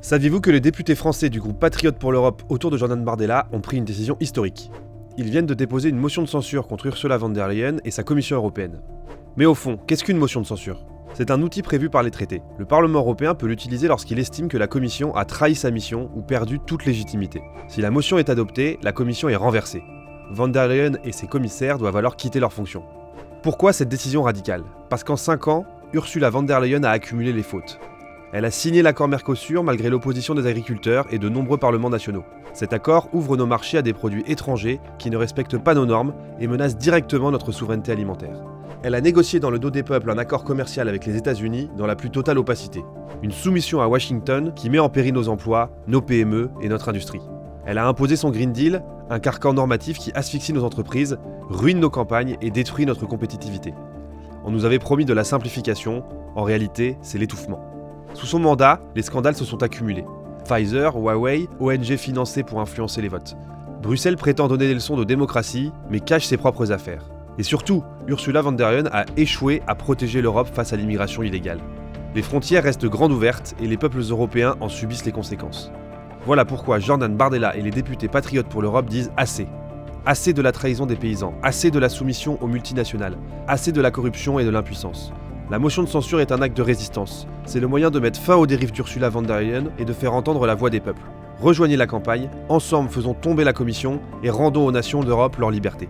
Saviez-vous que les députés français du groupe Patriotes pour l'Europe autour de Jordan Bardella ont pris une décision historique? Ils viennent de déposer une motion de censure contre Ursula von der Leyen et sa Commission européenne. Mais au fond, qu'est-ce qu'une motion de censure? C'est un outil prévu par les traités. Le Parlement européen peut l'utiliser lorsqu'il estime que la Commission a trahi sa mission ou perdu toute légitimité. Si la motion est adoptée, la Commission est renversée. Von der Leyen et ses commissaires doivent alors quitter leurs fonctions. Pourquoi cette décision radicale? Parce qu'en 5 ans, Ursula von der Leyen a accumulé les fautes. Elle a signé l'accord Mercosur malgré l'opposition des agriculteurs et de nombreux parlements nationaux. Cet accord ouvre nos marchés à des produits étrangers qui ne respectent pas nos normes et menacent directement notre souveraineté alimentaire. Elle a négocié dans le dos des peuples un accord commercial avec les États-Unis dans la plus totale opacité. Une soumission à Washington qui met en péril nos emplois, nos PME et notre industrie. Elle a imposé son Green Deal, un carcan normatif qui asphyxie nos entreprises, ruine nos campagnes et détruit notre compétitivité. On nous avait promis de la simplification, en réalité, c'est l'étouffement. Sous son mandat, les scandales se sont accumulés. Pfizer, Huawei, ONG financées pour influencer les votes. Bruxelles prétend donner des leçons de démocratie, mais cache ses propres affaires. Et surtout, Ursula von der Leyen a échoué à protéger l'Europe face à l'immigration illégale. Les frontières restent grandes ouvertes et les peuples européens en subissent les conséquences. Voilà pourquoi Jordan Bardella et les députés patriotes pour l'Europe disent assez. Assez de la trahison des paysans, assez de la soumission aux multinationales, assez de la corruption et de l'impuissance. La motion de censure est un acte de résistance. C'est le moyen de mettre fin aux dérives d'Ursula von der Leyen et de faire entendre la voix des peuples. Rejoignez la campagne, ensemble faisons tomber la Commission et rendons aux nations d'Europe leur liberté.